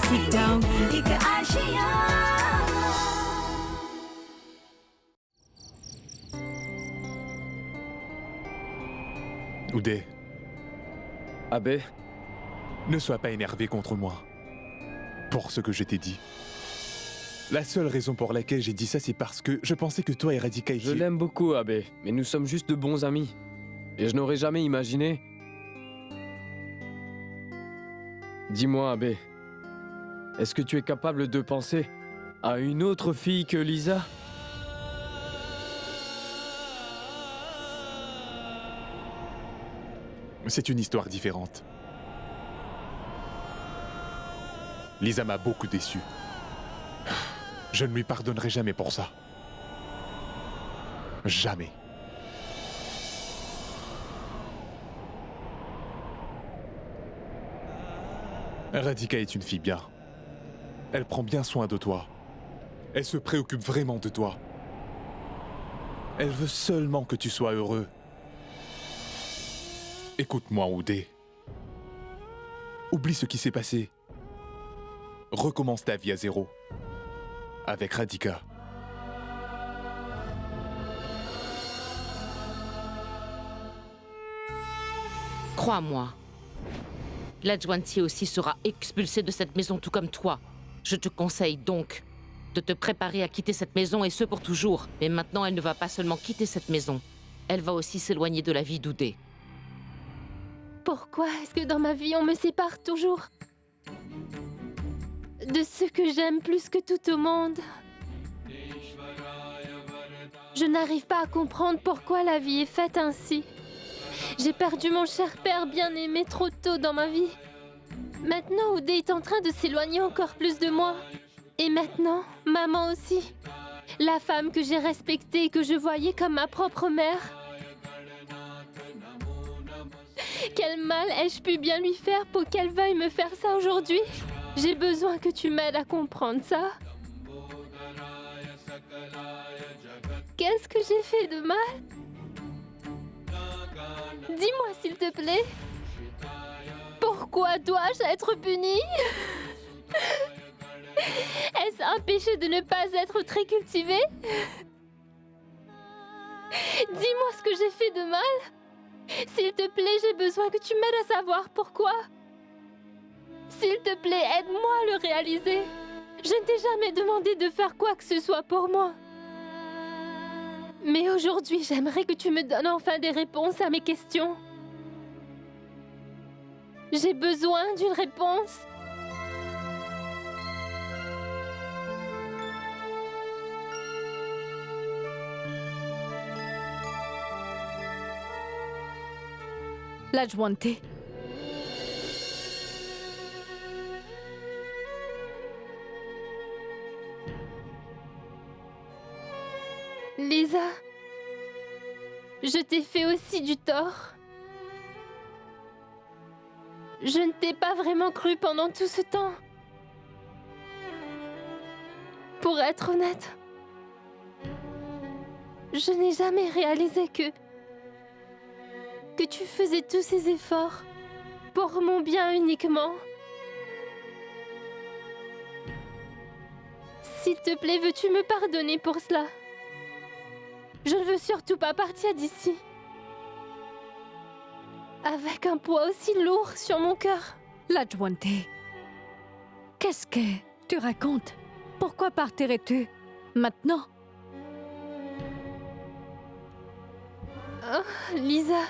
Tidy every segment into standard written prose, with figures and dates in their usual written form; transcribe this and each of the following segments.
sit down एक Asia Uday, Abbé, ne sois pas énervé contre moi pour ce que je t'ai dit. La seule raison pour laquelle j'ai dit ça, c'est parce que je pensais que toi et Radhika je étiez... l'aime beaucoup, Abbé, mais nous sommes juste de bons amis. Et je n'aurais jamais imaginé... Dis-moi, Abbé, est-ce que tu es capable de penser à une autre fille que Lisa? C'est une histoire différente. Lisa m'a beaucoup déçu. Je ne lui pardonnerai jamais pour ça. Jamais. Radhika est une fille bien. Elle prend bien soin de toi. Elle se préoccupe vraiment de toi. Elle veut seulement que tu sois heureux. Écoute-moi, Uday. Oublie ce qui s'est passé. Recommence ta vie à zéro. Avec Radhika. Crois-moi. L'Adjwanti aussi sera expulsé de cette maison tout comme toi. Je te conseille donc de te préparer à quitter cette maison et ce pour toujours. Mais maintenant, elle ne va pas seulement quitter cette maison. Elle va aussi s'éloigner de la vie d'Uday. Pourquoi est-ce que dans ma vie, on me sépare toujours de ceux que j'aime plus que tout au monde? Je n'arrive pas à comprendre pourquoi la vie est faite ainsi. J'ai perdu mon cher père bien-aimé trop tôt dans ma vie. Maintenant, Uday est en train de s'éloigner encore plus de moi. Et maintenant, maman aussi. La femme que j'ai respectée et que je voyais comme ma propre mère. Quel mal ai-je pu bien lui faire pour qu'elle veuille me faire ça aujourd'hui? J'ai besoin que tu m'aides à comprendre ça. Qu'est-ce que j'ai fait de mal? Dis-moi s'il te plaît. Pourquoi dois-je être punie? Est-ce un péché de ne pas être très cultivé? Dis-moi ce que j'ai fait de mal. S'il te plaît, j'ai besoin que tu m'aides à savoir pourquoi. S'il te plaît, aide-moi à le réaliser. Je ne t'ai jamais demandé de faire quoi que ce soit pour moi. Mais aujourd'hui, j'aimerais que tu me donnes enfin des réponses à mes questions. J'ai besoin d'une réponse. L'Adjwanti. Lisa, je t'ai fait aussi du tort. Je ne t'ai pas vraiment cru pendant tout ce temps. Pour être honnête, je n'ai jamais réalisé que tu faisais tous ces efforts pour mon bien uniquement. S'il te plaît, veux-tu me pardonner pour cela? Je ne veux surtout pas partir d'ici avec un poids aussi lourd sur mon cœur. L'Adjwanti. Qu'est-ce que tu racontes? Pourquoi partirais-tu maintenant? Oh, Lisa,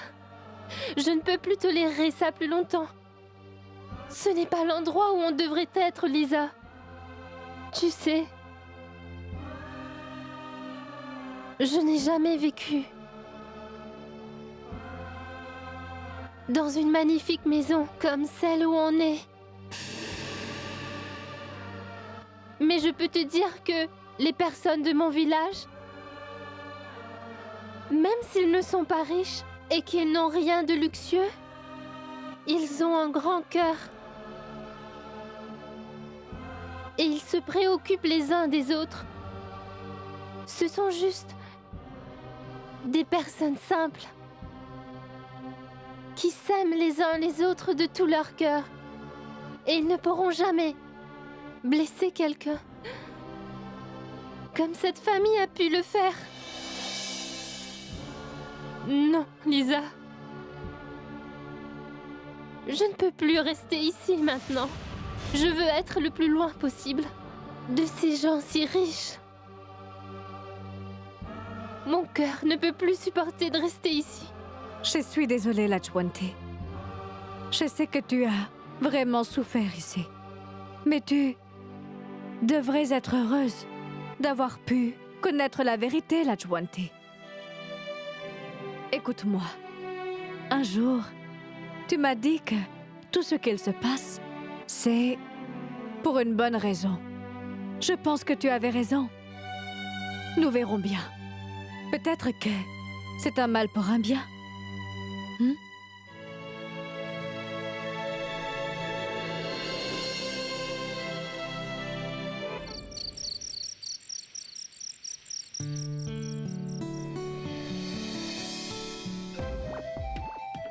je ne peux plus tolérer ça plus longtemps. Ce n'est pas l'endroit où on devrait être, Lisa. Tu sais, je n'ai jamais vécu dans une magnifique maison comme celle où on est. Mais je peux te dire que les personnes de mon village, même s'ils ne sont pas riches et qu'ils n'ont rien de luxueux, ils ont un grand cœur. Et ils se préoccupent les uns des autres. Ce sont juste des personnes simples qui s'aiment les uns les autres de tout leur cœur. Et ils ne pourront jamais blesser quelqu'un. Comme cette famille a pu le faire. Non, Lisa. Je ne peux plus rester ici maintenant. Je veux être le plus loin possible de ces gens si riches. Mon cœur ne peut plus supporter de rester ici. Je suis désolée, Lachwante. Je sais que tu as vraiment souffert ici. Mais tu devrais être heureuse d'avoir pu connaître la vérité, Lachwante. Écoute-moi. Un jour, tu m'as dit que tout ce qu'il se passe, c'est pour une bonne raison. Je pense que tu avais raison. Nous verrons bien. Peut-être que c'est un mal pour un bien.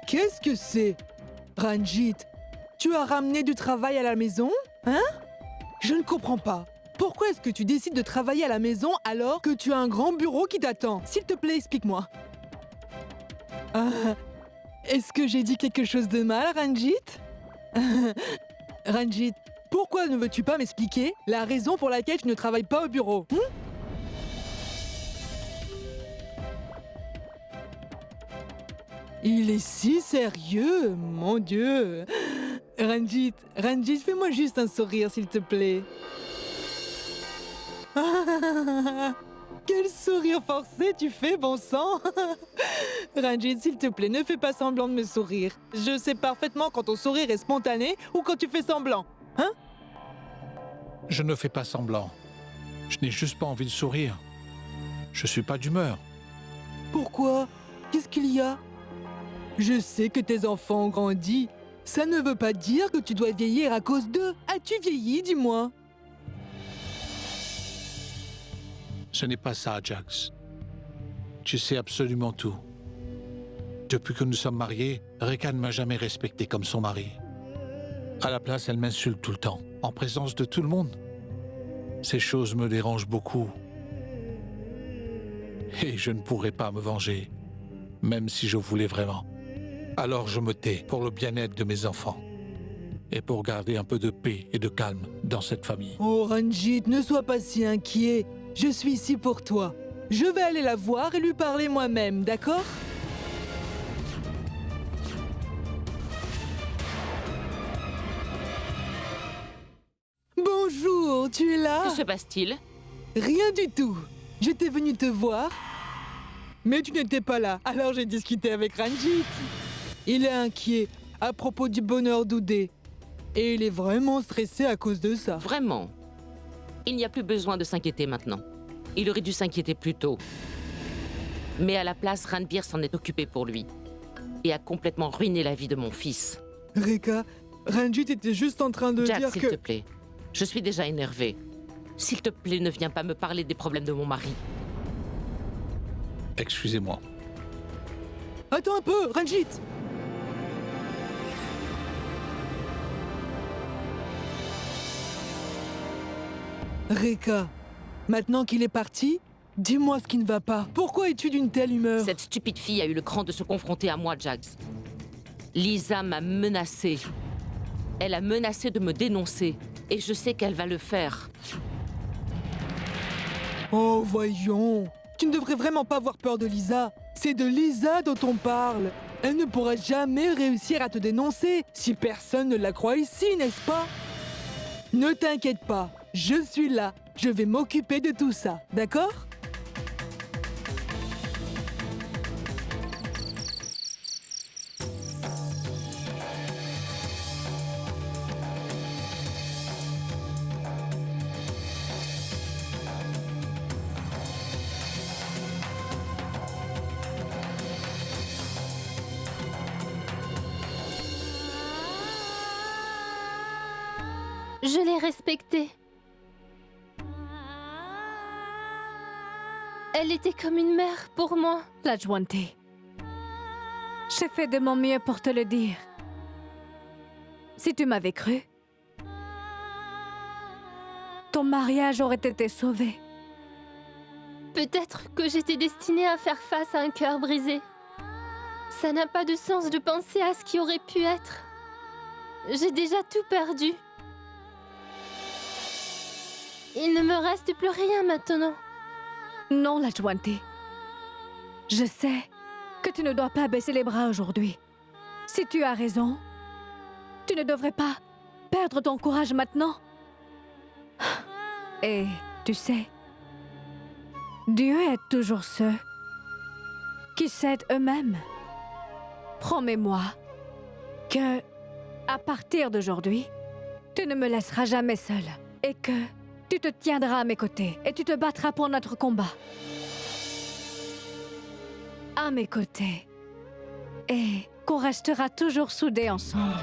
Qu'est-ce que c'est? Ranjit, tu as ramené du travail à la maison? Hein? Je ne comprends pas. Pourquoi est-ce que tu décides de travailler à la maison alors que tu as un grand bureau qui t'attend? S'il te plaît, explique-moi. Est-ce que j'ai dit quelque chose de mal, Ranjit? Ranjit, pourquoi ne veux-tu pas m'expliquer la raison pour laquelle tu ne travailles pas au bureau? Il est si sérieux, mon Dieu. Ranjit, fais-moi juste un sourire, s'il te plaît. Quel sourire forcé tu fais, bon sang. Ranjit, s'il te plaît, ne fais pas semblant de me sourire. Je sais parfaitement quand ton sourire est spontané ou quand tu fais semblant. Hein? Je ne fais pas semblant. Je n'ai juste pas envie de sourire. Je suis pas d'humeur. Pourquoi? Qu'est-ce qu'il y a? Je sais que tes enfants ont grandi. Ça ne veut pas dire que tu dois vieillir à cause d'eux. As-tu vieilli, dis-moi? Ce n'est pas ça, Jax. Tu sais absolument tout. Depuis que nous sommes mariés, Rekha ne m'a jamais respecté comme son mari. À la place, elle m'insulte tout le temps, en présence de tout le monde. Ces choses me dérangent beaucoup. Et je ne pourrais pas me venger, même si je voulais vraiment. Alors je me tais pour le bien-être de mes enfants. Et pour garder un peu de paix et de calme dans cette famille. Oh, Ranjit, ne sois pas si inquiet. Je suis ici pour toi. Je vais aller la voir et lui parler moi-même, d'accord? Bonjour, tu es là? Que se passe-t-il? Rien du tout. J'étais venu te voir, mais tu n'étais pas là. Alors j'ai discuté avec Ranjit. Il est inquiet à propos du bonheur d'Oudé. Et il est vraiment stressé à cause de ça. Vraiment? Il n'y a plus besoin de s'inquiéter maintenant. Il aurait dû s'inquiéter plus tôt. Mais à la place, Ranbir s'en est occupé pour lui. Et a complètement ruiné la vie de mon fils. Rekha, Ranjit était juste en train de Jack, dire s'il que... te plaît. Je suis déjà énervée. S'il te plaît, ne viens pas me parler des problèmes de mon mari. Excusez-moi. Attends un peu, Ranjit! Rekha, maintenant qu'il est parti, dis-moi ce qui ne va pas. Pourquoi es-tu d'une telle humeur? Cette stupide fille a eu le cran de se confronter à moi, Jax. Lisa m'a menacée. Elle a menacé de me dénoncer. Et je sais qu'elle va le faire. Oh, voyons. Tu ne devrais vraiment pas avoir peur de Lisa. C'est de Lisa dont on parle. Elle ne pourra jamais réussir à te dénoncer si personne ne la croit ici, n'est-ce pas? Ne t'inquiète pas, je suis là. Je vais m'occuper de tout ça, d'accord? Je l'ai respectée. Elle était comme une mère pour moi. Lachwante, j'ai fait de mon mieux pour te le dire. Si tu m'avais cru, ton mariage aurait été sauvé. Peut-être que j'étais destinée à faire face à un cœur brisé. Ça n'a pas de sens de penser à ce qui aurait pu être. J'ai déjà tout perdu. Il ne me reste plus rien maintenant. Non, Lajwanti. Je sais que tu ne dois pas baisser les bras aujourd'hui. Si tu as raison, tu ne devrais pas perdre ton courage maintenant. Et tu sais, Dieu aide toujours ceux qui s'aident eux-mêmes. Promets-moi que, à partir d'aujourd'hui, tu ne me laisseras jamais seule et que tu te tiendras à mes côtés et tu te battras pour notre combat. À mes côtés. Et qu'on restera toujours soudés ensemble.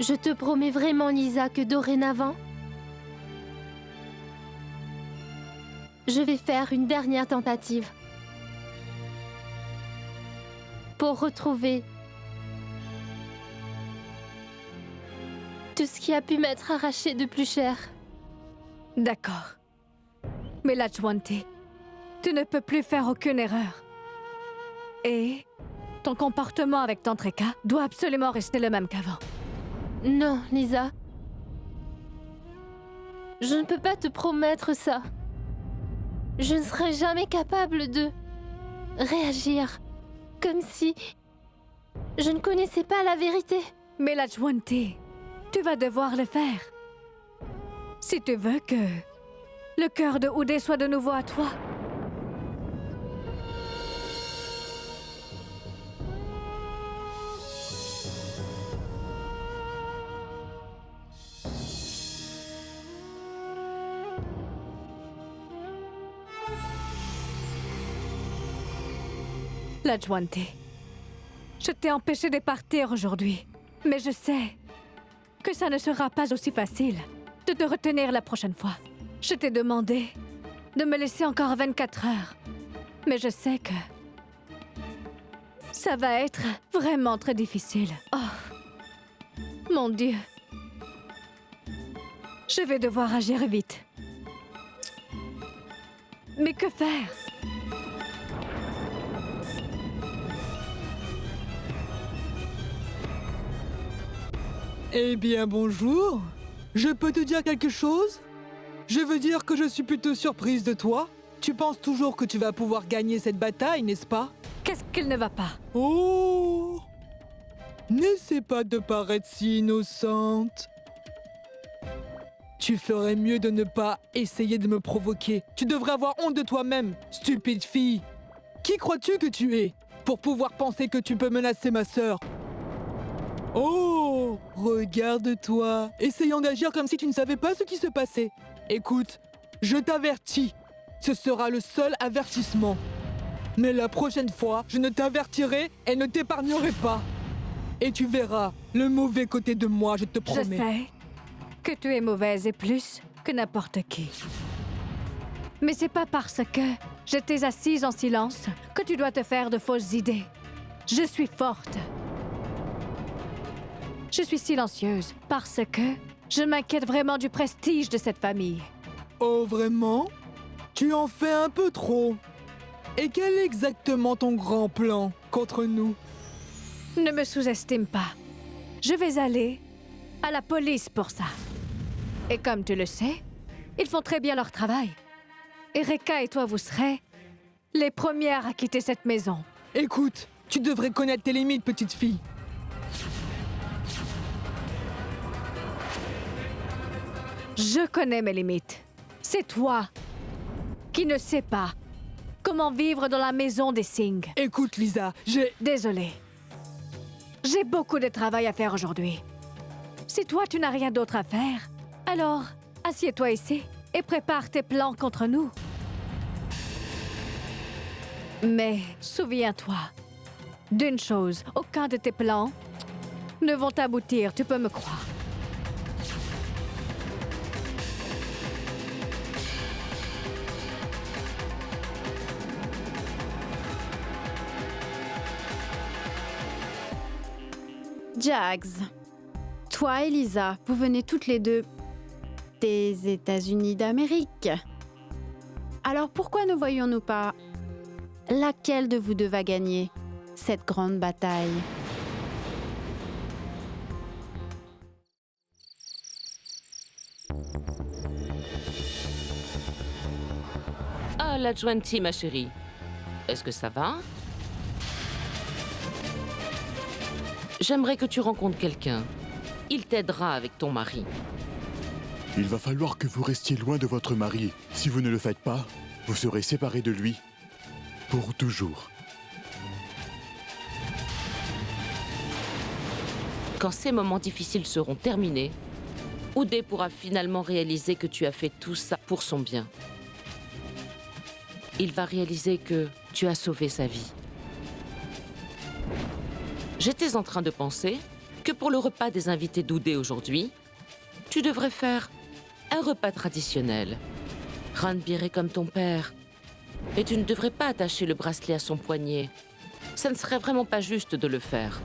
Je te promets vraiment, Lisa, que dorénavant, je vais faire une dernière tentative pour retrouver tout ce qui a pu m'être arraché de plus cher. D'accord. Mais Lajwanti, tu ne peux plus faire aucune erreur. Et ton comportement avec Tantrika doit absolument rester le même qu'avant. Non, Lisa. Je ne peux pas te promettre ça. Je ne serai jamais capable de réagir comme si je ne connaissais pas la vérité. Mais Lajwanti, tu vas devoir le faire. Si tu veux que le cœur de Oudé soit de nouveau à toi. Lajwanti, je t'ai empêché de partir aujourd'hui, mais je sais que ça ne sera pas aussi facile de te retenir la prochaine fois. Je t'ai demandé de me laisser encore 24 heures, mais je sais que ça va être vraiment très difficile. Oh, mon Dieu. Je vais devoir agir vite. Mais que faire ? Eh bien, bonjour. Je peux te dire quelque chose? Je veux dire que je suis plutôt surprise de toi. Tu penses toujours que tu vas pouvoir gagner cette bataille, n'est-ce pas? Qu'est-ce qu'il ne va pas ? Oh! N'essaie pas de paraître si innocente. Tu ferais mieux de ne pas essayer de me provoquer. Tu devrais avoir honte de toi-même, stupide fille. Qui crois-tu que tu es pour pouvoir penser que tu peux menacer ma sœur? Oh, regarde-toi, essayant d'agir comme si tu ne savais pas ce qui se passait. Écoute, je t'avertis, ce sera le seul avertissement. Mais la prochaine fois, je ne t'avertirai et ne t'épargnerai pas. Et tu verras le mauvais côté de moi, je te promets. Je sais que tu es mauvaise et plus que n'importe qui. Mais c'est pas parce que je t'ai assise en silence que tu dois te faire de fausses idées. Je suis forte. Je suis silencieuse parce que je m'inquiète vraiment du prestige de cette famille. Oh, vraiment? Tu en fais un peu trop. Et quel est exactement ton grand plan contre nous? Ne me sous-estime pas. Je vais aller à la police pour ça. Et comme tu le sais, ils font très bien leur travail. Erika et toi, vous serez les premières à quitter cette maison. Écoute, tu devrais connaître tes limites, petite fille. Je connais mes limites. C'est toi qui ne sais pas comment vivre dans la maison des Singh. Écoute, Lisa, j'ai... Désolée. J'ai beaucoup de travail à faire aujourd'hui. Si toi, tu n'as rien d'autre à faire, alors assieds-toi ici et prépare tes plans contre nous. Mais souviens-toi d'une chose, aucun de tes plans ne vont aboutir, tu peux me croire. Jax, toi et Lisa, vous venez toutes les deux des États-Unis d'Amérique. Alors pourquoi ne voyons-nous pas laquelle de vous deux va gagner cette grande bataille? Ah, la Juanti, ma chérie. Est-ce que ça va? J'aimerais que tu rencontres quelqu'un. Il t'aidera avec ton mari. Il va falloir que vous restiez loin de votre mari. Si vous ne le faites pas, vous serez séparés de lui. Pour toujours. Quand ces moments difficiles seront terminés, Oudé pourra finalement réaliser que tu as fait tout ça pour son bien. Il va réaliser que tu as sauvé sa vie. J'étais en train de penser que pour le repas des invités d'Oudé aujourd'hui, tu devrais faire un repas traditionnel. Ranbir est comme ton père. Et tu ne devrais pas attacher le bracelet à son poignet. Ça ne serait vraiment pas juste de le faire.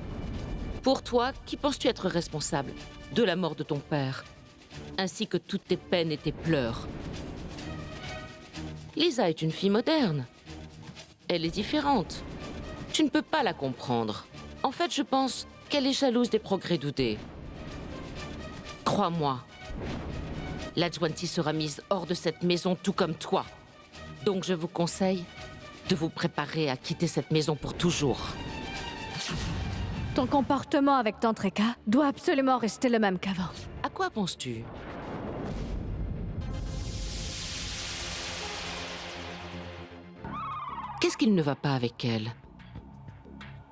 Pour toi, qui penses-tu être responsable de la mort de ton père, ainsi que toutes tes peines et tes pleurs? Lisa est une fille moderne. Elle est différente. Tu ne peux pas la comprendre. En fait, je pense qu'elle est jalouse des progrès d'Oudé. Crois-moi, la Juanti sera mise hors de cette maison tout comme toi. Donc je vous conseille de vous préparer à quitter cette maison pour toujours. Ton comportement avec Tantreka doit absolument rester le même qu'avant. À quoi penses-tu? Qu'est-ce qu'il ne va pas avec elle?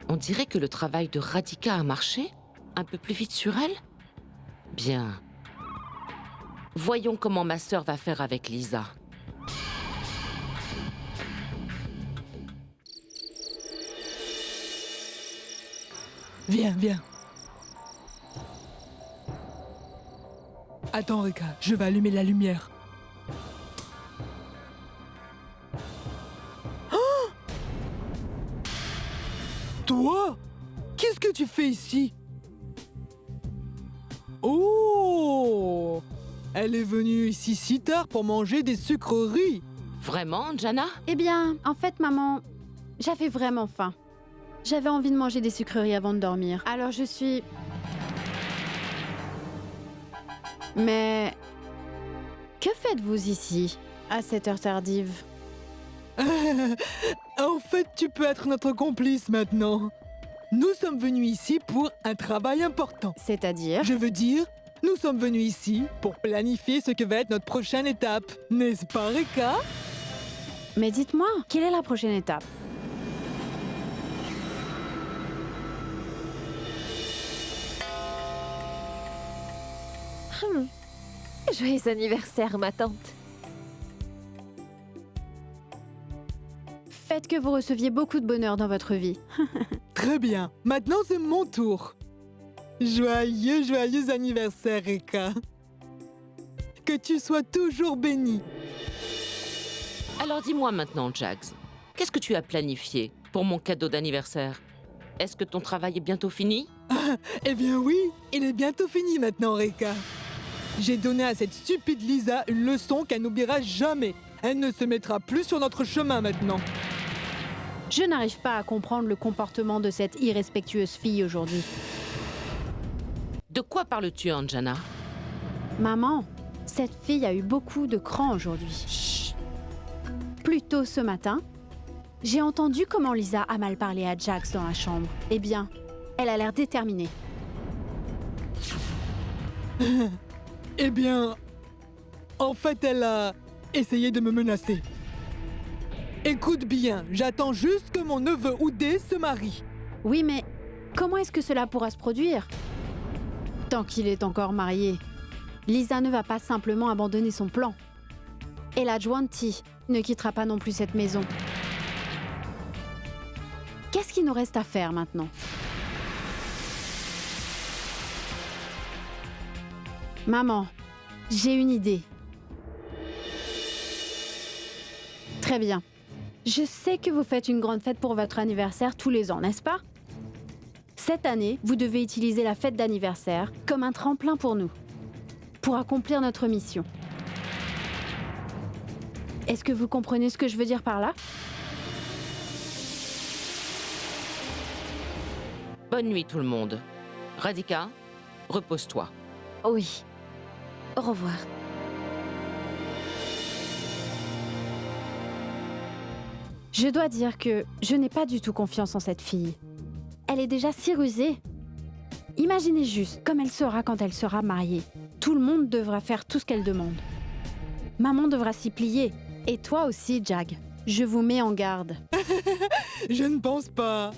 On dirait que le travail de Radhika a marché? Un peu plus vite sur elle? Bien. Voyons comment ma sœur va faire avec Lisa. Viens, viens. Attends, Rika, je vais allumer la lumière. Oh! Toi? Qu'est-ce que tu fais ici? Oh! Elle est venue ici si tard pour manger des sucreries. Vraiment, Jana? Eh bien, en fait, maman, j'avais vraiment faim. J'avais envie de manger des sucreries avant de dormir. Alors je suis... Mais... Que faites-vous ici, à cette heure tardive? En fait, tu peux être notre complice maintenant. Nous sommes venus ici pour un travail important. C'est-à-dire? Je veux dire, nous sommes venus ici pour planifier ce que va être notre prochaine étape. N'est-ce pas, Rika? Mais dites-moi, quelle est la prochaine étape? Joyeux anniversaire, ma tante. Faites que vous receviez beaucoup de bonheur dans votre vie. Très bien. Maintenant, c'est mon tour. Joyeux, joyeux anniversaire, Rika. Que tu sois toujours bénie. Alors dis-moi maintenant, Jax, qu'est-ce que tu as planifié pour mon cadeau d'anniversaire? Est-ce que ton travail est bientôt fini? Eh bien oui, il est bientôt fini maintenant, Rika. J'ai donné à cette stupide Lisa une leçon qu'elle n'oubliera jamais. Elle ne se mettra plus sur notre chemin maintenant. Je n'arrive pas à comprendre le comportement de cette irrespectueuse fille aujourd'hui. De quoi parles-tu, Anjana? Maman, cette fille a eu beaucoup de cran aujourd'hui. Chut. Plus tôt ce matin, j'ai entendu comment Lisa a mal parlé à Jax dans la chambre. Eh bien, elle a l'air déterminée. Eh bien, en fait, elle a essayé de me menacer. Écoute bien, j'attends juste que mon neveu Oudé se marie. Oui, mais comment est-ce que cela pourra se produire? Tant qu'il est encore marié, Lisa ne va pas simplement abandonner son plan. Et la Juanti ne quittera pas non plus cette maison. Qu'est-ce qu'il nous reste à faire maintenant? Maman, j'ai une idée. Très bien. Je sais que vous faites une grande fête pour votre anniversaire tous les ans, n'est-ce pas? Cette année, vous devez utiliser la fête d'anniversaire comme un tremplin pour nous, pour accomplir notre mission. Est-ce que vous comprenez ce que je veux dire par là? Bonne nuit tout le monde. Radhika, repose-toi. Oui. Au revoir. Je dois dire que je n'ai pas du tout confiance en cette fille. Elle est déjà si rusée. Imaginez juste comme elle sera quand elle sera mariée. Tout le monde devra faire tout ce qu'elle demande. Maman devra s'y plier. Et toi aussi, Jag. Je vous mets en garde. Je ne pense pas.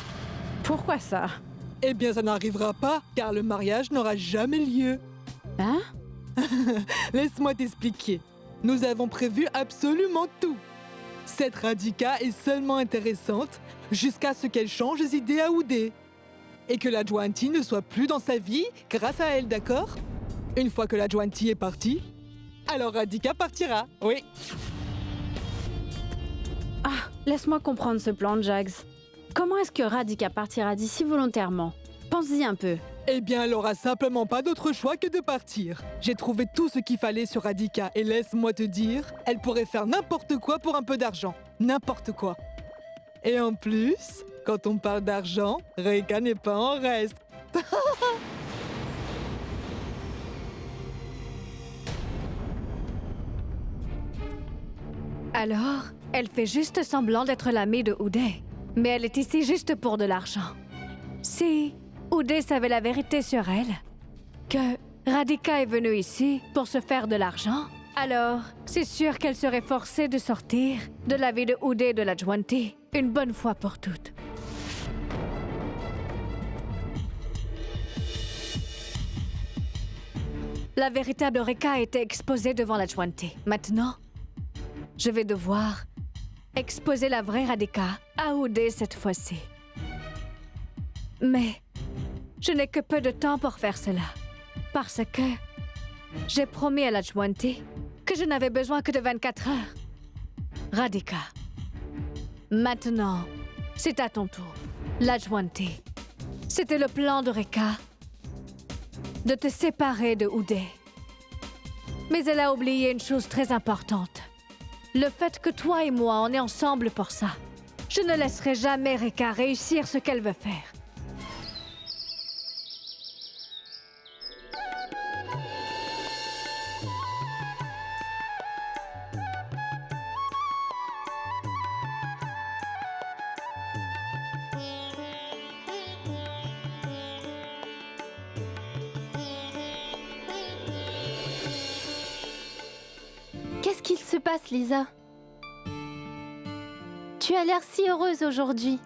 Pourquoi ça? Eh bien, ça n'arrivera pas, car le mariage n'aura jamais lieu. Hein? Laisse-moi t'expliquer. Nous avons prévu absolument tout. Cette Radhika est seulement intéressante jusqu'à ce qu'elle change les idées à Oudé. Et que la Jwanti ne soit plus dans sa vie grâce à elle, d'accord? Une fois que la Jwanti est partie, alors Radhika partira, oui. Ah, laisse-moi comprendre ce plan, Jags. Comment est-ce que Radhika partira d'ici volontairement? Pense-y un peu. Eh bien, elle aura simplement pas d'autre choix que de partir. J'ai trouvé tout ce qu'il fallait sur Radhika et laisse-moi te dire, elle pourrait faire n'importe quoi pour un peu d'argent. N'importe quoi. Et en plus, quand on parle d'argent, Rekha n'est pas en reste. Alors, elle fait juste semblant d'être l'amie de Oudé. Mais elle est ici juste pour de l'argent. Si Oudé savait la vérité sur elle, que Radhika est venue ici pour se faire de l'argent, alors c'est sûr qu'elle serait forcée de sortir de la vie de Oudé et de la Jwanti une bonne fois pour toutes. La véritable Rekha a été exposée devant la Jwanti. Maintenant, je vais devoir exposer la vraie Radhika à Oudé cette fois-ci. Mais je n'ai que peu de temps pour faire cela. Parce que j'ai promis à la Jwanti que je n'avais besoin que de 24 heures. Radhika, maintenant, c'est à ton tour. La Jwanti, c'était le plan de Rekha de te séparer de Oudé. Mais elle a oublié une chose très importante. Le fait que toi et moi, on est ensemble pour ça. Je ne laisserai jamais Rekha réussir ce qu'elle veut faire. Qu'est-ce qu'il se passe, Lisa? Tu as l'air si heureuse aujourd'hui.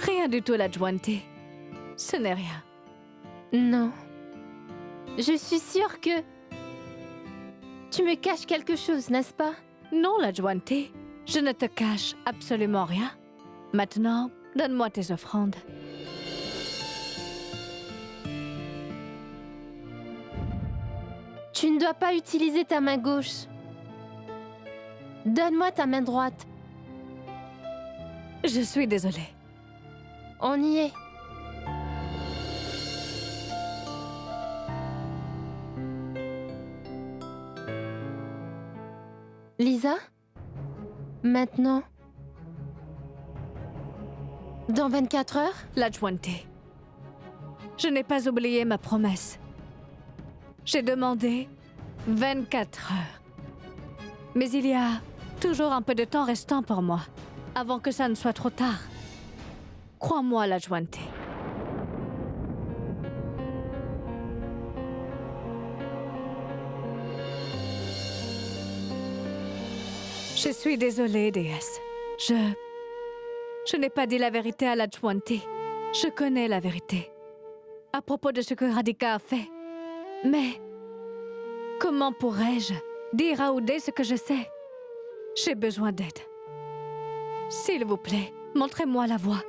Rien du tout, la Jwanti. Ce n'est rien. Non. Je suis sûre que... Tu me caches quelque chose, n'est-ce pas? Non, la Jwanti. Je ne te cache absolument rien. Maintenant, donne-moi tes offrandes. Tu ne dois pas utiliser ta main gauche. Donne-moi ta main droite. Je suis désolée. On y est. Lisa? Maintenant? Dans 24 heures? La Jwanti. Je n'ai pas oublié ma promesse. J'ai demandé 24 heures. Mais il y a toujours un peu de temps restant pour moi, avant que ça ne soit trop tard. Crois-moi, la Jwanti. Je suis désolée, déesse. Je n'ai pas dit la vérité à la Jwanti. Je connais la vérité. À propos de ce que Radhika a fait. Mais comment pourrais-je dire à Oudé ce que je sais? J'ai besoin d'aide. S'il vous plaît, montrez-moi la voie.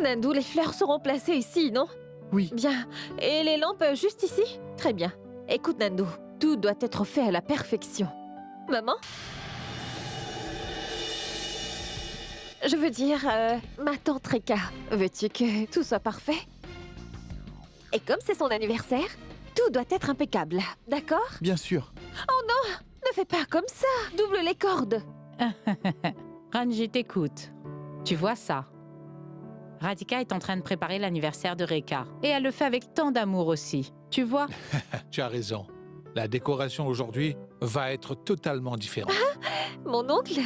Nandou, les fleurs seront placées ici, non? Oui. Bien. Et les lampes juste ici? Très bien. Écoute, Nandou, tout doit être fait à la perfection. Maman? Je veux dire, ma tante Reka, veux-tu que tout soit parfait? Et comme c'est son anniversaire, tout doit être impeccable, d'accord? Bien sûr. Ne fais pas comme ça, double les cordes. Ranji, t'écoute. Tu vois ça? Radhika est en train de préparer l'anniversaire de Reka. Et elle le fait avec tant d'amour aussi. Tu vois? Tu as raison. La décoration aujourd'hui va être totalement différente. Mon oncle,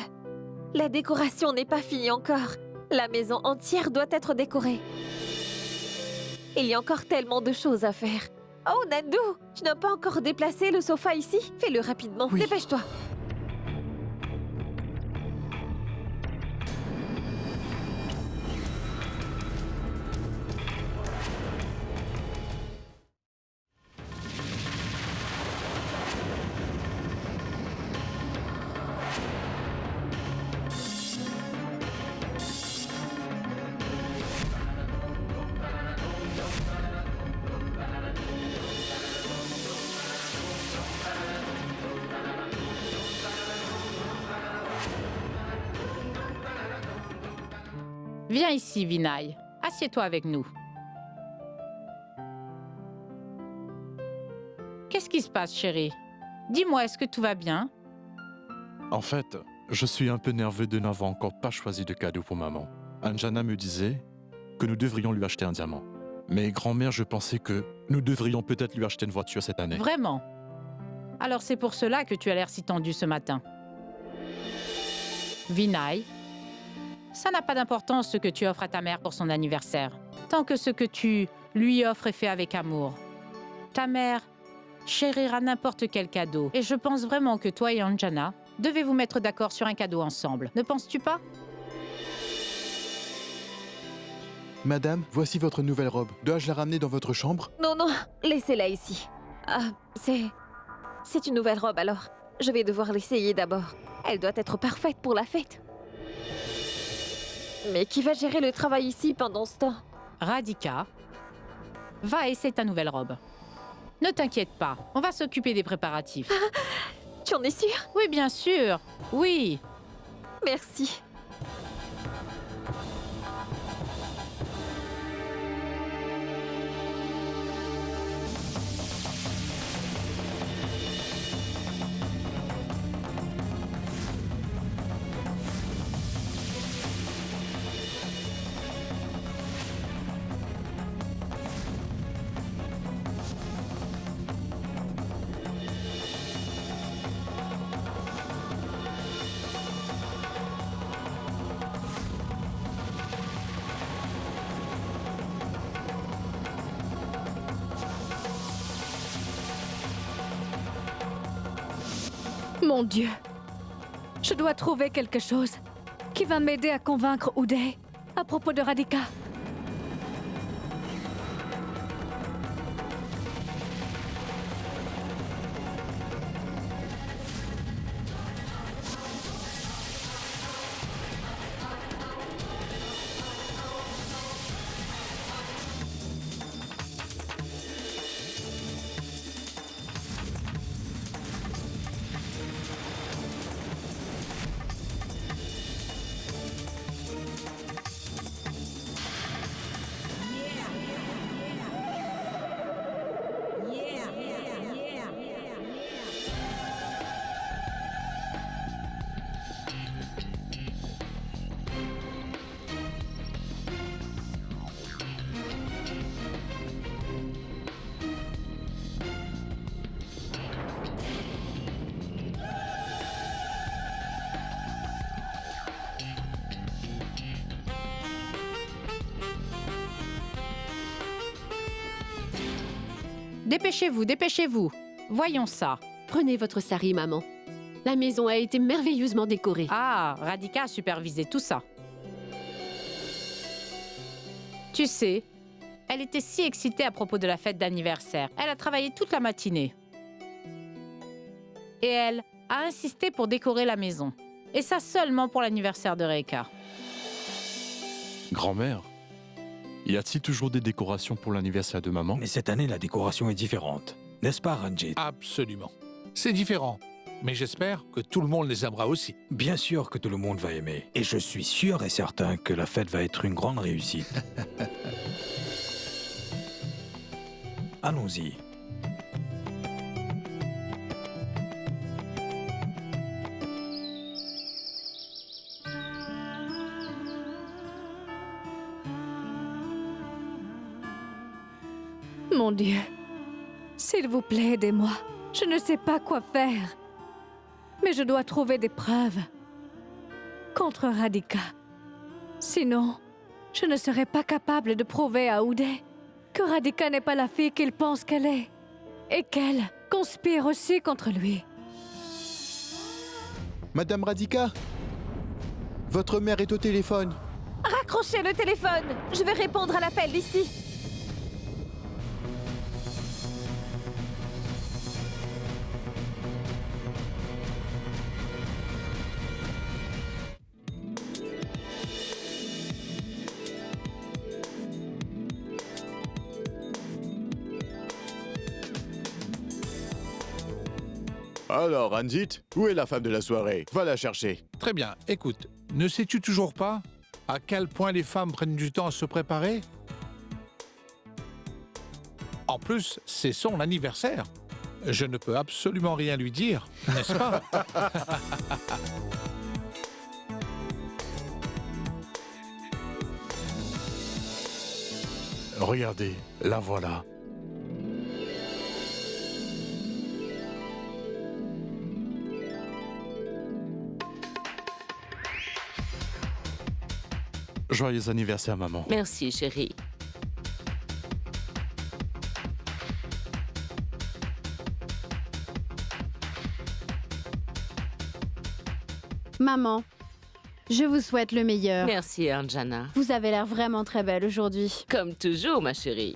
la décoration n'est pas finie encore. La maison entière doit être décorée. Il y a encore tellement de choses à faire. Oh, Nandou, tu n'as pas encore déplacé le sofa ici? Fais-le rapidement, Oui. dépêche-toi. Viens ici, Vinay. Assieds-toi avec nous. Qu'est-ce qui se passe, chérie? Dis-moi, est-ce que tout va bien? En fait, je suis un peu nerveux de n'avoir encore pas choisi de cadeau pour maman. Anjana me disait que nous devrions lui acheter un diamant. Mais grand-mère, je pensais que nous devrions peut-être lui acheter une voiture cette année. Vraiment? Alors c'est pour cela que tu as l'air si tendu ce matin. Vinay, ça n'a pas d'importance ce que tu offres à ta mère pour son anniversaire, tant que ce que tu lui offres est fait avec amour. Ta mère chérira n'importe quel cadeau, et je pense vraiment que toi et Anjana devez vous mettre d'accord sur un cadeau ensemble. Ne penses-tu pas? Madame, voici votre nouvelle robe. Dois-je la ramener dans votre chambre? Non, non, laissez-la ici. Ah, c'est une nouvelle robe alors. Je vais devoir l'essayer d'abord. Elle doit être parfaite pour la fête. Mais qui va gérer le travail ici pendant ce temps? Radhika, va essayer ta nouvelle robe. Ne t'inquiète pas, on va s'occuper des préparatifs. Tu en es sûre? Oui, bien sûr. Oui. Merci. Mon Dieu, je dois trouver quelque chose qui va m'aider à convaincre Uday à propos de Radhika. Dépêchez-vous, dépêchez-vous. Voyons ça. Prenez votre sari, maman. La maison a été merveilleusement décorée. Ah, Radhika a supervisé tout ça. Tu sais, elle était si excitée à propos de la fête d'anniversaire. Elle a travaillé toute la matinée. Et elle a insisté pour décorer la maison. Et ça seulement pour l'anniversaire de Reka. Grand-mère, Y a-t-il toujours des décorations pour l'anniversaire de maman? Mais cette année, la décoration est différente. N'est-ce pas, Ranjit? Absolument. C'est différent. Mais j'espère que tout le monde les aimera aussi. Bien sûr que tout le monde va aimer. Et je suis sûr et certain que la fête va être une grande réussite. Allons-y. Mon Dieu, s'il vous plaît, aidez-moi. Je ne sais pas quoi faire. Mais je dois trouver des preuves contre Radhika. Sinon, je ne serai pas capable de prouver à Uday que Radhika n'est pas la fille qu'il pense qu'elle est et qu'elle conspire aussi contre lui. Madame Radhika, votre mère est au téléphone. Raccrochez le téléphone. Je vais répondre à l'appel d'ici. Alors, Ranjit, où est la femme de la soirée? Va la chercher. Très bien. Écoute, ne sais-tu toujours pas à quel point les femmes prennent du temps à se préparer? En plus, c'est son anniversaire. Je ne peux absolument rien lui dire, n'est-ce pas? Regardez, la voilà. Joyeux anniversaire, maman. Merci, chérie. Maman, je vous souhaite le meilleur. Merci, Anjana. Vous avez l'air vraiment très belle aujourd'hui. Comme toujours, ma chérie.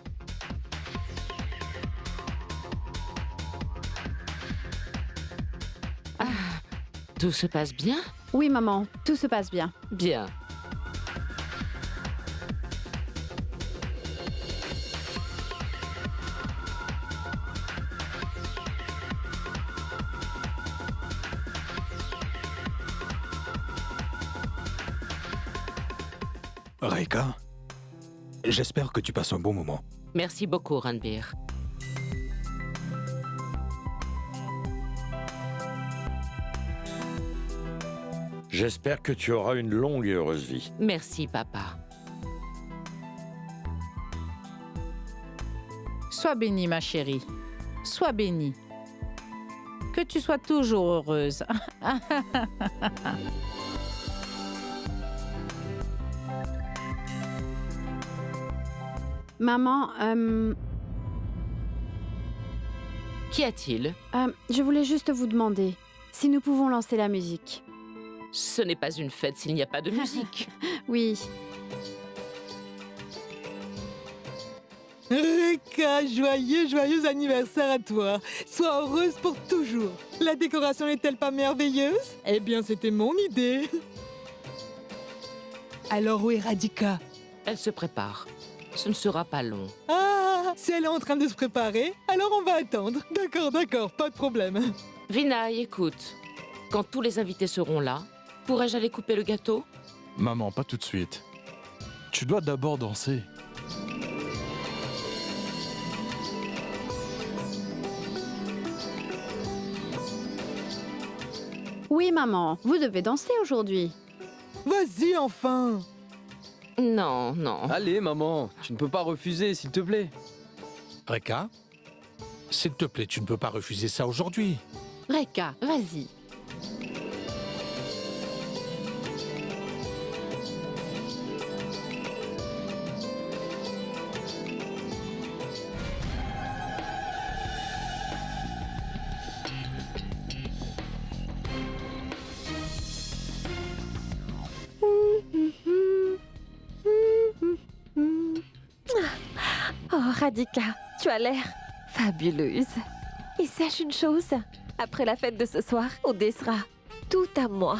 Ah, tout se passe bien? Oui, maman, tout se passe bien. Bien. Rekha, j'espère que tu passes un bon moment. Merci beaucoup, Ranbir. J'espère que tu auras une longue et heureuse vie. Merci, papa. Sois bénie, ma chérie. Sois bénie. Que tu sois toujours heureuse. Maman, Qu'y a-t-il? je voulais juste vous demander si nous pouvons lancer la musique. Ce n'est pas une fête s'il n'y a pas de musique. Oui. Rekha, joyeux anniversaire à toi. Sois heureuse pour toujours. La décoration n'est-elle pas merveilleuse? Eh bien, c'était mon idée. Alors, où est Radhika? Elle se prépare. Ce ne sera pas long. Ah, si elle est en train de se préparer, alors on va attendre. D'accord, pas de problème. Vinay, écoute. Quand tous les invités seront là, pourrais-je aller couper le gâteau? Maman, pas tout de suite. Tu dois d'abord danser. Oui, maman, vous devez danser aujourd'hui. Vas-y, enfin. Non. Allez, maman, tu ne peux pas refuser, s'il te plaît. Rekha, s'il te plaît, tu ne peux pas refuser ça aujourd'hui. Rekha, vas-y. Oh, Radhika, tu as l'air fabuleuse. Et sache une chose, après la fête de ce soir, Uday sera tout à moi.